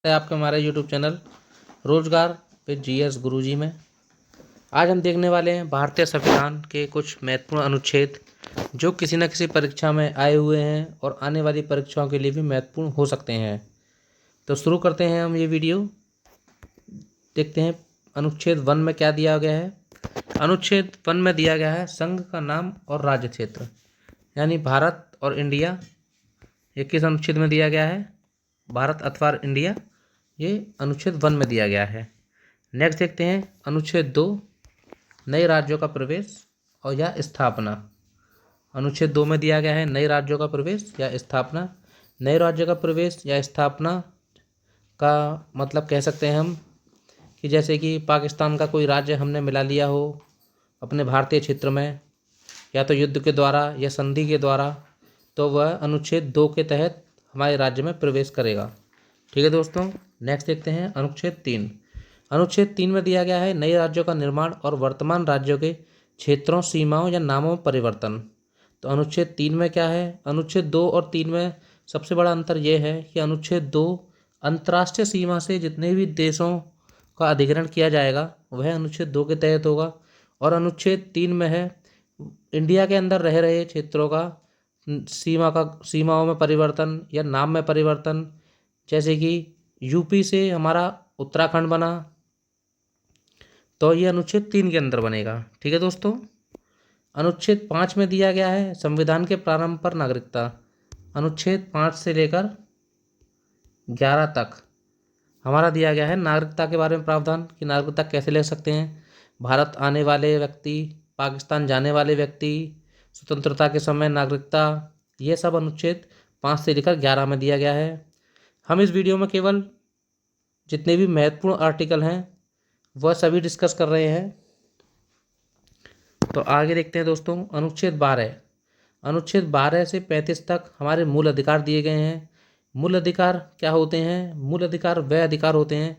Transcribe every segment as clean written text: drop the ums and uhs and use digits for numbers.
है आपके हमारे यूट्यूब चैनल रोजगार विद जीएस गुरुजी में। आज हम देखने वाले हैं भारतीय संविधान के कुछ महत्वपूर्ण अनुच्छेद जो किसी न किसी परीक्षा में आए हुए हैं और आने वाली परीक्षाओं के लिए भी महत्वपूर्ण हो सकते हैं। तो शुरू करते हैं हम ये वीडियो। देखते हैं अनुच्छेद 1 में क्या दिया गया है। अनुच्छेद 1 में दिया गया है संघ का नाम और राज्य क्षेत्र, यानी भारत और इंडिया। ये किस अनुच्छेद में दिया गया है? भारत अथवा इंडिया, ये अनुच्छेद 1 में दिया गया है। नेक्स्ट देखते हैं अनुच्छेद 2, नए राज्यों का प्रवेश और या स्थापना। अनुच्छेद 2 में दिया गया है नए राज्यों का प्रवेश या स्थापना। नए राज्यों का प्रवेश या स्थापना का मतलब कह सकते हैं हम कि जैसे कि पाकिस्तान का कोई राज्य हमने मिला लिया हो अपने भारतीय क्षेत्र में, या तो युद्ध के द्वारा या संधि के द्वारा, तो वह अनुच्छेद 2 के तहत हमारे राज्य में प्रवेश करेगा। ठीक है दोस्तों, नेक्स्ट देखते हैं अनुच्छेद 3। अनुच्छेद 3 में दिया गया है नए राज्यों का निर्माण और वर्तमान राज्यों के क्षेत्रों, सीमाओं या नामों में परिवर्तन। तो अनुच्छेद 3 में क्या है? अनुच्छेद 2 और 3 में सबसे बड़ा अंतर यह है कि अनुच्छेद 2 अंतर्राष्ट्रीय सीमा से जितने भी देशों का अधिग्रहण किया जाएगा वह अनुच्छेद 2 के तहत होगा, और अनुच्छेद 3 में है इंडिया के अंदर रह रहे क्षेत्रों का सीमाओं में परिवर्तन या नाम में परिवर्तन। जैसे कि यूपी से हमारा उत्तराखंड बना, तो ये अनुच्छेद 3 के अंदर बनेगा। ठीक है दोस्तों, अनुच्छेद 5 में दिया गया है संविधान के प्रारंभ पर नागरिकता। अनुच्छेद 5 से लेकर 11 तक हमारा दिया गया है नागरिकता के बारे में प्रावधान कि नागरिकता कैसे ले सकते हैं। भारत आने वाले व्यक्ति, पाकिस्तान जाने वाले व्यक्ति, स्वतंत्रता के समय नागरिकता, ये सब अनुच्छेद 5 से लेकर 11 में दिया गया है। हम इस वीडियो में केवल जितने भी महत्वपूर्ण आर्टिकल हैं वह सभी डिस्कस कर रहे हैं। तो आगे देखते हैं दोस्तों अनुच्छेद 12। अनुच्छेद 12 से 35 तक हमारे मूल अधिकार दिए गए हैं। मूल अधिकार क्या होते हैं? मूल अधिकार वह अधिकार होते हैं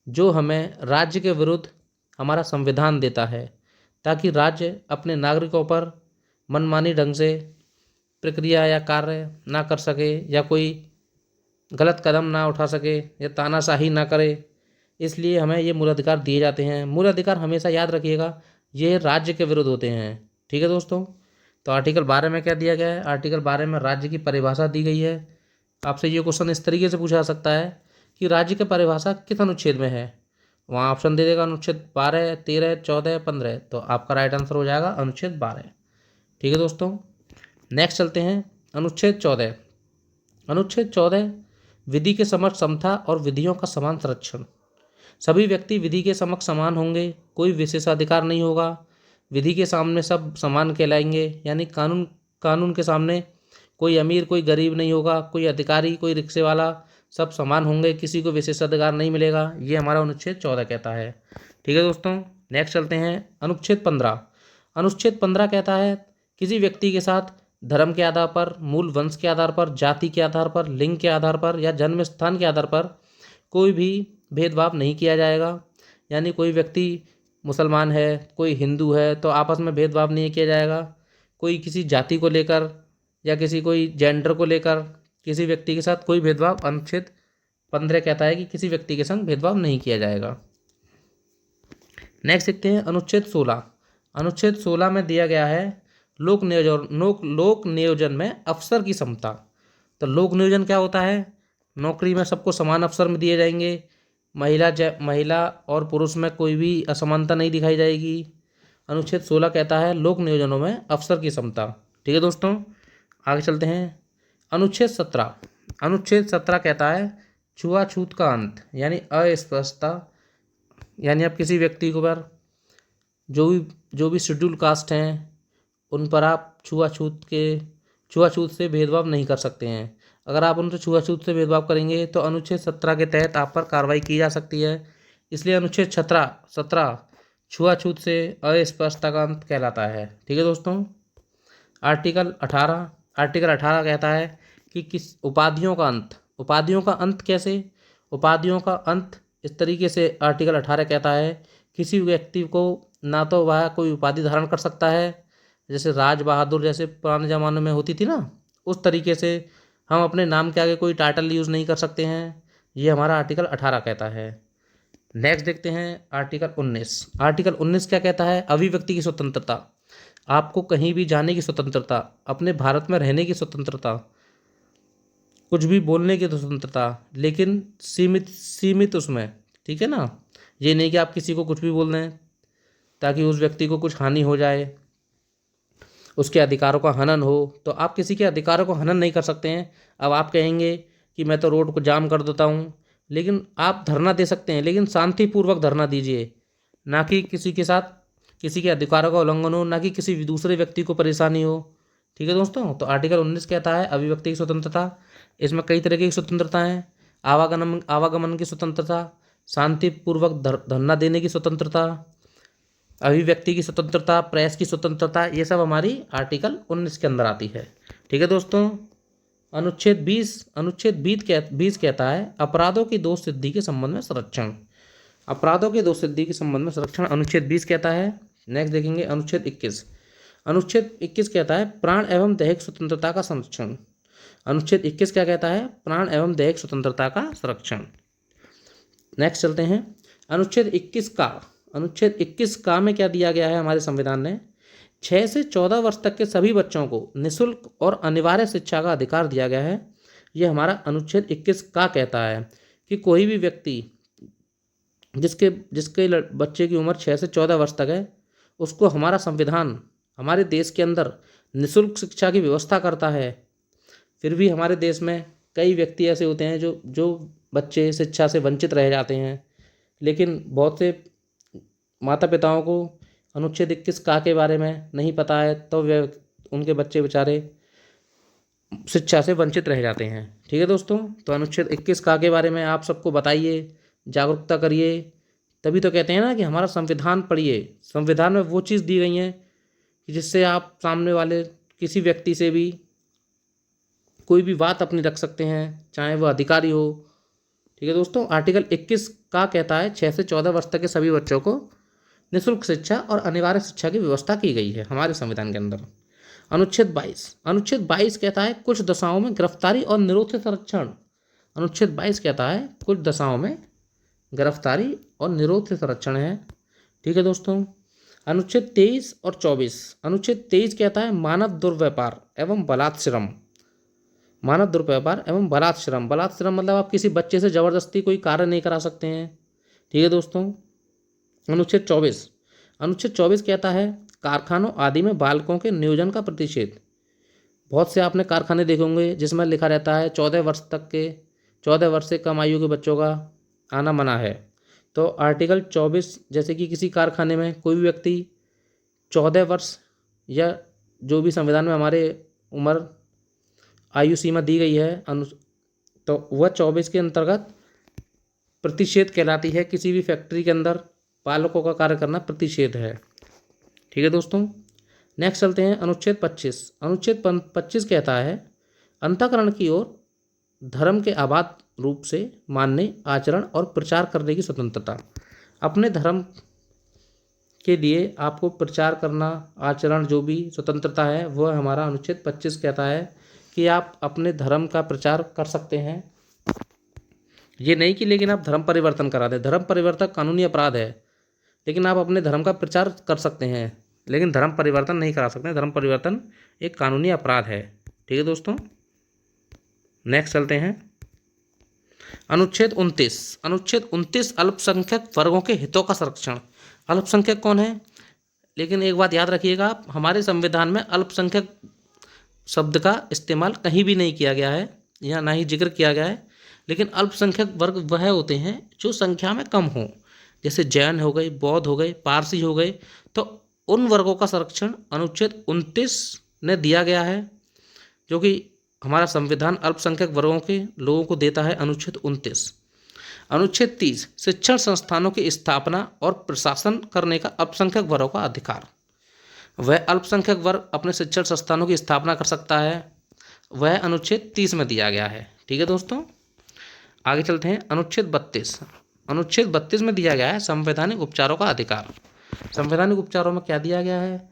जो हमें राज्य के विरुद्ध हमारा संविधान देता है, ताकि राज्य अपने नागरिकों पर मनमानी ढंग से प्रक्रिया या कार्य ना कर सके, या कोई गलत कदम ना उठा सके, या तानाशाही ना करे। इसलिए हमें ये मूल अधिकार दिए जाते हैं। मूल अधिकार हमेशा याद रखिएगा ये राज्य के विरुद्ध होते हैं। ठीक है दोस्तों, तो आर्टिकल 12 में क्या दिया गया है? आर्टिकल 12 में राज्य की परिभाषा दी गई है। आपसे ये क्वेश्चन इस तरीके से पूछा जा सकता है कि राज्य की परिभाषा किस अनुच्छेद में है? वहाँ ऑप्शन दे देगा अनुच्छेद 12, 13, 14, 15। तो आपका राइट आंसर हो जाएगा अनुच्छेद 12। ठीक है दोस्तों, नेक्स्ट चलते हैं अनुच्छेद 14। अनुच्छेद 14 विधि के समक्ष समता और विधियों का समान संरक्षण। सभी व्यक्ति विधि के समक्ष समान होंगे, कोई विशेषाधिकार नहीं होगा। विधि के सामने सब समान कहलाएंगे, यानी कानून के सामने कोई अमीर कोई गरीब नहीं होगा, कोई अधिकारी कोई रिक्शे वाला, सब समान होंगे, किसी को विशेषाधिकार नहीं मिलेगा। ये हमारा अनुच्छेद 14 कहता है। ठीक है दोस्तों, नेक्स्ट चलते हैं अनुच्छेद 15। अनुच्छेद 15 कहता है किसी व्यक्ति के साथ धर्म के आधार पर, मूल वंश के आधार पर, जाति के आधार पर, लिंग के आधार पर या जन्म स्थान के आधार पर कोई भी भेदभाव नहीं किया जाएगा। यानी कोई व्यक्ति मुसलमान है, कोई हिंदू है, तो आपस में भेदभाव नहीं किया जाएगा। कोई किसी जाति को लेकर या किसी कोई जेंडर को लेकर किसी व्यक्ति के साथ कोई भेदभाव, अनुच्छेद 15 कहता है कि किसी व्यक्ति के संग भेदभाव नहीं किया जाएगा। नेक्स्ट देखते हैं अनुच्छेद 16। अनुच्छेद 16 में दिया गया है लोक नियोजन में अफसर की समता। तो लोक नियोजन क्या होता है? नौकरी में सबको समान अवसर में दिए जाएंगे। महिला और पुरुष में कोई भी असमानता नहीं दिखाई जाएगी। अनुच्छेद 16 कहता है लोक नियोजनों में अवसर की समता। ठीक है दोस्तों, आगे चलते हैं अनुच्छेद 17। अनुच्छेद 17 कहता है छुआछूत का अंत, यानी अस्पृश्यता। यानी आप किसी व्यक्ति को पर जो भी शेड्यूल कास्ट हैं उन पर आप छुआछूत से भेदभाव नहीं कर सकते हैं। अगर आप उनसे छुआछूत से भेदभाव करेंगे तो अनुच्छेद 17 के तहत आप पर कार्रवाई की जा सकती है। इसलिए अनुच्छेद 17 छुआछूत से अस्पृश्यता का अंत कहलाता है। ठीक है दोस्तों, आर्टिकल 18 कहता है कि किस उपाधियों का अंत कैसे? उपाधियों का अंत इस तरीके से आर्टिकल 18 कहता है किसी व्यक्ति को ना तो वह कोई उपाधि धारण कर सकता है, जैसे राज बहादुर जैसे पुराने ज़माने में होती थी ना, उस तरीके से हम अपने नाम के आगे कोई टाइटल यूज़ नहीं कर सकते हैं। ये हमारा आर्टिकल 18 कहता है। नेक्स्ट देखते हैं आर्टिकल 19। आर्टिकल 19 क्या कहता है? अभिव्यक्ति की स्वतंत्रता, आपको कहीं भी जाने की स्वतंत्रता, अपने भारत में रहने की स्वतंत्रता, कुछ भी बोलने की स्वतंत्रता, लेकिन सीमित सीमित उसमें, ठीक है ना। ये नहीं कि आप किसी को कुछ भी बोल दें ताकि उस व्यक्ति को कुछ हानि हो जाए, उसके अधिकारों का हनन हो, तो आप किसी के अधिकारों को हनन नहीं कर सकते हैं। अब आप कहेंगे कि मैं तो रोड को जाम कर देता हूँ, लेकिन आप धरना दे सकते हैं, लेकिन शांतिपूर्वक धरना दीजिए, ना कि किसी के साथ किसी के अधिकारों का उल्लंघन हो, ना कि किसी दूसरे व्यक्ति को परेशानी हो। ठीक है दोस्तों, तो आर्टिकल 19 कहता है अभिव्यक्ति की स्वतंत्रता। इसमें कई तरह की स्वतंत्रता हैं। आवागमन की स्वतंत्रता, शांतिपूर्वक धरना देने की स्वतंत्रता, अभिव्यक्ति की स्वतंत्रता, प्रेस की स्वतंत्रता, ये सब हमारी आर्टिकल 19 के अंदर आती है। ठीक है दोस्तों, अनुच्छेद 20 कहता है अपराधों की दोष सिद्धि के संबंध में संरक्षण। अपराधों की दोष सिद्धि के संबंध में संरक्षण अनुच्छेद 20 कहता है। नेक्स्ट देखेंगे अनुच्छेद 21। अनुच्छेद 21 कहता है प्राण एवं दैहिक स्वतंत्रता का संरक्षण। अनुच्छेद 21 क्या कहता है? प्राण एवं दैहिक स्वतंत्रता का संरक्षण। नेक्स्ट चलते हैं अनुच्छेद 21 का। अनुच्छेद 21 का में क्या दिया गया है हमारे संविधान ने? 6 से 14 वर्ष तक के सभी बच्चों को निःशुल्क और अनिवार्य शिक्षा का अधिकार दिया गया है। यह हमारा अनुच्छेद 21 का कहता है कि कोई भी व्यक्ति जिसके जिसके बच्चे की उम्र 6 से 14 वर्ष तक है, उसको हमारा संविधान हमारे देश के अंदर निःशुल्क शिक्षा की व्यवस्था करता है। फिर भी हमारे देश में कई व्यक्ति ऐसे होते हैं जो बच्चे शिक्षा से वंचित रह जाते हैं, लेकिन बहुत से माता पिताओं को अनुच्छेद 21 का के बारे में नहीं पता है, तो वे उनके बच्चे बेचारे शिक्षा से वंचित रह जाते हैं। ठीक है दोस्तों, तो अनुच्छेद 21 का के बारे में आप सबको बताइए, जागरूकता करिए, तभी तो कहते हैं ना कि हमारा संविधान पढ़िए। संविधान में वो चीज़ दी गई है कि जिससे आप सामने वाले किसी व्यक्ति से भी कोई भी बात अपनी रख सकते हैं, चाहे वो अधिकारी हो। ठीक है दोस्तों, आर्टिकल 21 का कहता है 6 से 14 वर्ष तक के सभी बच्चों को निःशुल्क शिक्षा और अनिवार्य शिक्षा की व्यवस्था की गई है हमारे संविधान के अंदर। अनुच्छेद 22 कहता है कुछ दशाओं में गिरफ्तारी और निरोध से संरक्षण। अनुच्छेद 22 कहता है कुछ दशाओं में गिरफ्तारी और निरोध से संरक्षण है। ठीक है दोस्तों, अनुच्छेद 23 और 24। अनुच्छेद 23 कहता है मानव दुर्व्यापार एवं बलात्श्रम। मानव दुर्व्यापार एवं बलात्श्रम मतलब आप किसी बच्चे से ज़बरदस्ती कोई कार्य नहीं करा सकते हैं। ठीक है दोस्तों, अनुच्छेद 24 कहता है कारखानों आदि में बालकों के नियोजन का प्रतिषेध। बहुत से आपने कारखाने देखे होंगे जिसमें लिखा रहता है 14 वर्ष से कम आयु के बच्चों का आना मना है। तो आर्टिकल 24, जैसे कि किसी कारखाने में कोई भी व्यक्ति 14 वर्ष या जो भी संविधान में हमारे उम्र आयु सीमा दी गई है तो वह 24 के अंतर्गत प्रतिषेध कहलाती है। किसी भी फैक्ट्री के अंदर बालकों का कार्य करना प्रतिषेध है। ठीक है दोस्तों, नेक्स्ट चलते हैं अनुच्छेद 25। अनुच्छेद 25 कहता है अंतःकरण की ओर धर्म के आबाद रूप से मानने, आचरण और प्रचार करने की स्वतंत्रता। अपने धर्म के लिए आपको प्रचार करना, आचरण जो भी स्वतंत्रता है वह हमारा अनुच्छेद 25 कहता है कि आप अपने धर्म का प्रचार कर सकते हैं। ये नहीं कि लेकिन आप धर्म परिवर्तन करा दें। धर्म परिवर्तन कानूनी अपराध है, लेकिन आप अपने धर्म का प्रचार कर सकते हैं, लेकिन धर्म परिवर्तन नहीं करा सकते। धर्म परिवर्तन एक कानूनी अपराध है। ठीक है दोस्तों, नेक्स्ट चलते हैं अनुच्छेद 29 अल्पसंख्यक वर्गों के हितों का संरक्षण। अल्पसंख्यक कौन है? लेकिन एक बात याद रखिएगा आप, हमारे संविधान में अल्पसंख्यक शब्द का इस्तेमाल कहीं भी नहीं किया गया है, या ना ही जिक्र किया गया है। लेकिन अल्पसंख्यक वर्ग वह होते हैं जो संख्या में कम हों, जैसे जैन हो गए, बौद्ध हो गए, पारसी हो गए। तो उन वर्गों का संरक्षण अनुच्छेद 29 ने दिया गया है, जो कि हमारा संविधान अल्पसंख्यक वर्गों के लोगों को देता है। अनुच्छेद 29। अनुच्छेद 30 शिक्षण संस्थानों की स्थापना और प्रशासन करने का अल्पसंख्यक वर्गों का अधिकार। वह अल्पसंख्यक वर्ग अपने शिक्षण संस्थानों की स्थापना कर सकता है, वह अनुच्छेद 30 में दिया गया है। ठीक है दोस्तों, आगे चलते हैं अनुच्छेद 32। अनुच्छेद 32 में दिया गया है संवैधानिक उपचारों का अधिकार। संवैधानिक उपचारों में क्या दिया गया है?